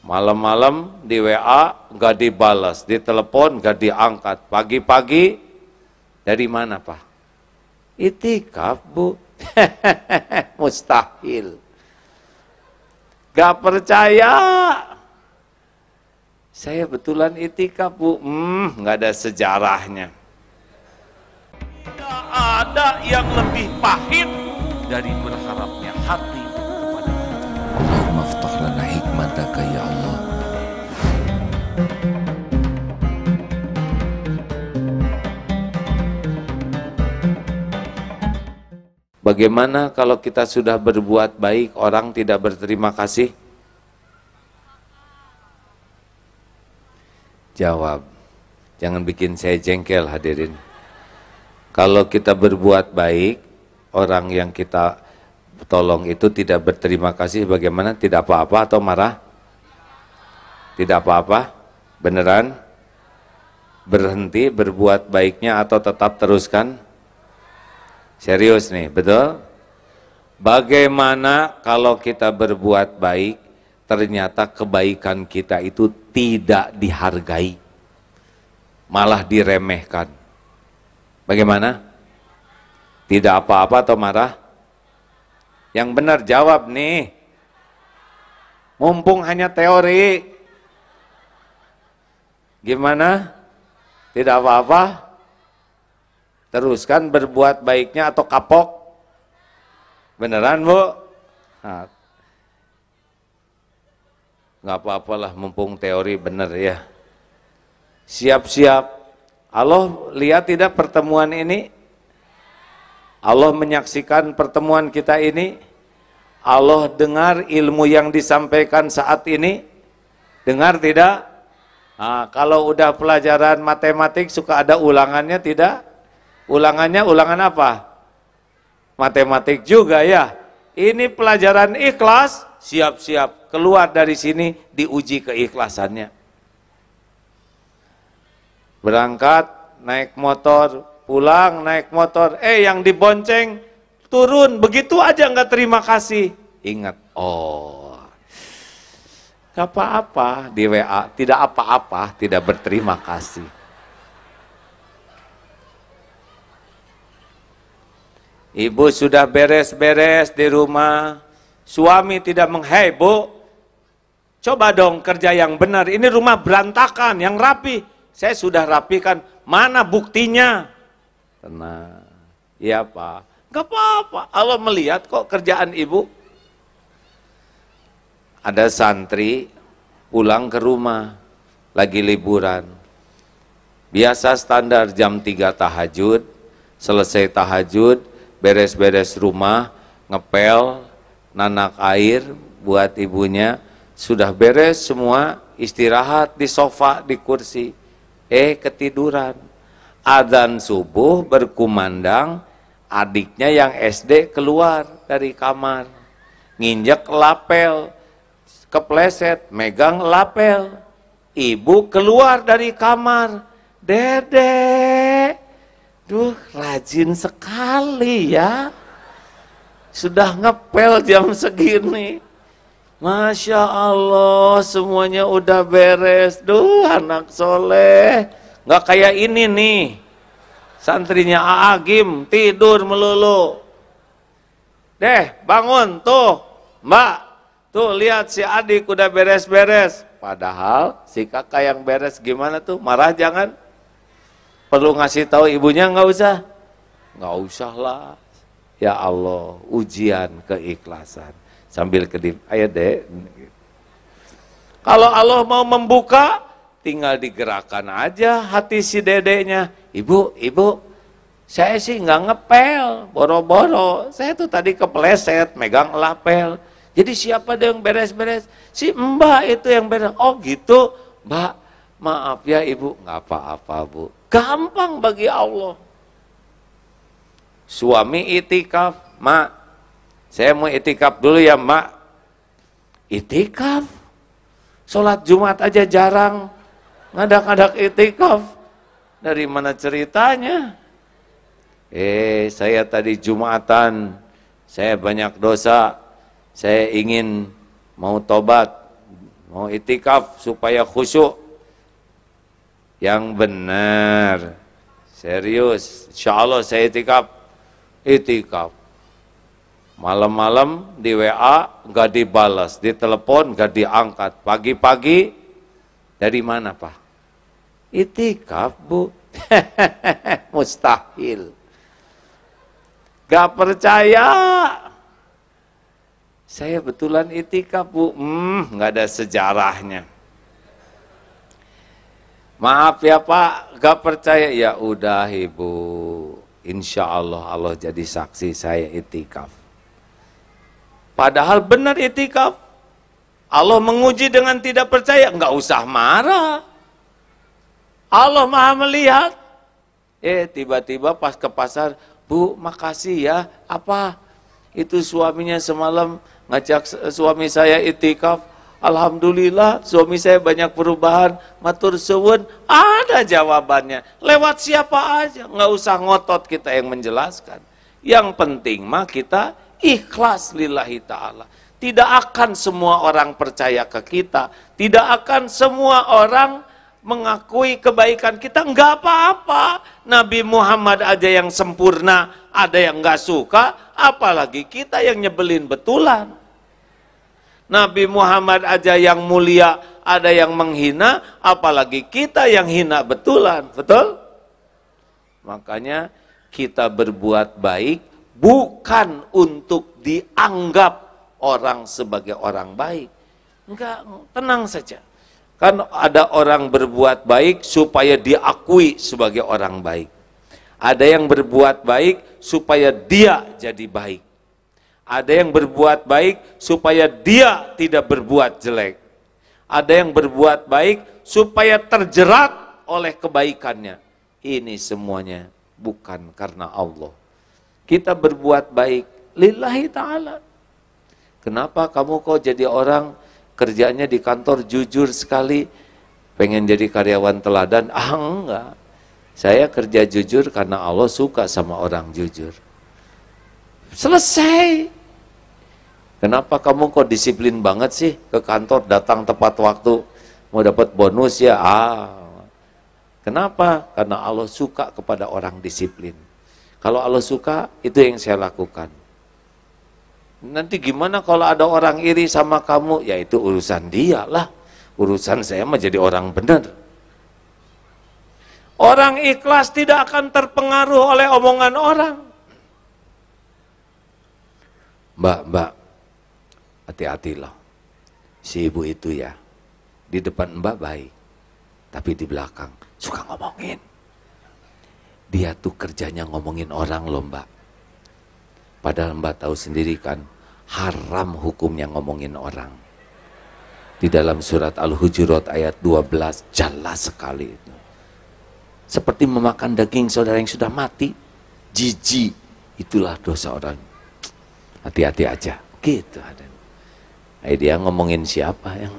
Malam-malam di WA nggak dibalas, ditelepon nggak diangkat. Pagi-pagi dari mana Pak? Itikaf Bu. Mustahil. Gak percaya. Saya betulan itikaf Bu. Nggak ada sejarahnya. Tidak ada yang lebih pahit dari berharapnya hati kepada Allah. Allahumma aftah lana hikmataka ya Allah. Bagaimana kalau kita sudah berbuat baik, orang tidak berterima kasih? Jawab, jangan bikin saya jengkel hadirin. Kalau kita berbuat baik, orang yang kita tolong itu tidak berterima kasih, bagaimana? Tidak apa-apa atau marah? Tidak apa-apa? Beneran? Berhenti berbuat baiknya atau tetap teruskan? Serius nih, betul? Bagaimana kalau kita berbuat baik, ternyata kebaikan kita itu tidak dihargai, malah diremehkan? Bagaimana? Tidak apa-apa atau marah? Yang benar jawab nih. Mumpung hanya teori. Gimana? Tidak apa-apa? Teruskan berbuat baiknya atau kapok? Beneran Bu? Nah, nggak apa-apalah mumpung teori bener ya. Siap-siap. Allah lihat tidak pertemuan ini? Allah menyaksikan pertemuan kita ini? Allah dengar ilmu yang disampaikan saat ini? Dengar tidak? Nah, kalau udah pelajaran matematik suka ada ulangannya tidak? Ulangannya ulangan apa? Matematik juga ya. Ini pelajaran ikhlas, siap-siap keluar dari sini diuji keikhlasannya. Berangkat naik motor, pulang naik motor, yang dibonceng turun begitu aja nggak terima kasih. Ingat, gak apa-apa di WA, tidak apa-apa, tidak berterima kasih. Ibu sudah beres-beres di rumah, suami tidak "Hei Bu, coba dong kerja yang benar, ini rumah berantakan, yang rapi." Saya sudah rapikan, mana buktinya? Tenang, iya Pak, gak apa-apa, Allah melihat kok kerjaan ibu. Ada santri pulang ke rumah, lagi liburan. Biasa standar jam 3 tahajud, selesai tahajud, beres-beres rumah, ngepel, nanak air buat ibunya, sudah beres semua, istirahat di sofa, di kursi, ketiduran. Adzan subuh berkumandang, adiknya yang SD keluar dari kamar, nginjek lapel, kepleset, megang lapel. Ibu keluar dari kamar, "Dedek, duh rajin sekali ya, sudah ngepel jam segini. Masya Allah semuanya udah beres, duh anak soleh." Nggak kayak ini nih, santrinya Aagim tidur melulu. "Deh bangun tuh Mbak, tuh lihat si adik udah beres-beres." Padahal si kakak yang beres gimana tuh, marah jangan? Perlu ngasih tahu ibunya? Nggak usah? Nggak usah lah. Ya Allah, ujian keikhlasan. Sambil kedip, ayo deh. Kalau Allah mau membuka, tinggal digerakkan aja hati si dedeknya. "Ibu, saya sih nggak ngepel, boro-boro. Saya tuh tadi kepleset, megang lapel. Jadi siapa deh yang beres-beres?" "Si Mbak itu yang beres." "Oh gitu, Mbak, maaf ya Ibu." "Nggak apa-apa Bu." Gampang bagi Allah. Suami itikaf, "Mak, saya mau itikaf dulu ya Mak." Itikaf? Sholat Jumat aja jarang, ngadak-ngadak itikaf. Dari mana ceritanya? Saya tadi Jumatan, saya banyak dosa, saya ingin mau tobat, Mau itikaf supaya khusyuk. Yang benar. Serius. Insya Allah saya itikaf. Itikaf. Malam-malam di WA nggak dibalas, di telepon nggak diangkat. Pagi-pagi dari mana Pak? Itikaf Bu. Mustahil. Gak percaya. Saya betulan itikaf Bu. Nggak ada sejarahnya. Maaf ya Pak, gak percaya. Ya udah Ibu. Insya Allah Allah jadi saksi saya itikaf. Padahal benar itikaf. Allah menguji dengan tidak percaya, nggak usah marah. Allah Maha melihat. Tiba-tiba pas ke pasar, Bu, makasih ya. Apa? Itu suaminya semalam ngajak suami saya itikaf. Alhamdulillah suami saya banyak perubahan. Matur suwun, ada jawabannya. Lewat siapa aja, nggak usah ngotot kita yang menjelaskan. Yang penting mah kita ikhlas lillahi ta'ala. Tidak akan semua orang percaya ke kita. Tidak akan semua orang mengakui kebaikan kita. Enggak apa-apa. Nabi Muhammad aja yang sempurna, ada yang enggak suka, apalagi kita yang nyebelin betulan. Nabi Muhammad aja yang mulia, ada yang menghina, apalagi kita yang hina betulan. Betul? Makanya kita berbuat baik bukan untuk dianggap orang sebagai orang baik. Enggak, tenang saja. Kan ada orang berbuat baik supaya diakui sebagai orang baik. Ada yang berbuat baik supaya dia jadi baik. Ada yang berbuat baik supaya dia tidak berbuat jelek. Ada yang berbuat baik supaya terjerat oleh kebaikannya. Ini semuanya bukan karena Allah. Kita berbuat baik lillahi ta'ala. Kenapa kamu kok jadi orang kerjanya di kantor jujur sekali, pengen jadi karyawan teladan? Enggak. Saya kerja jujur karena Allah suka sama orang jujur. Selesai. Kenapa kamu kok disiplin banget sih ke kantor, datang tepat waktu, mau dapat bonus ya? Kenapa? Karena Allah suka kepada orang disiplin. Kalau Allah suka, itu yang saya lakukan. Nanti gimana kalau ada orang iri sama kamu? Ya itu urusan dia lah. Urusan saya mah jadi orang benar. Orang ikhlas tidak akan terpengaruh oleh omongan orang. Mbak, hati-hatilah. Si ibu itu ya, di depan Mbak baik, tapi di belakang suka ngomongin. Dia tuh kerjanya ngomongin orang loh Mbak. Padahal Mbak tahu sendiri kan, haram hukumnya ngomongin orang. Di dalam surat Al-Hujurat ayat 12 jelas sekali itu. Seperti memakan daging saudara yang sudah mati, jijik, itulah dosa orang. Hati-hati aja, gitu ada. Dia ngomongin siapa yang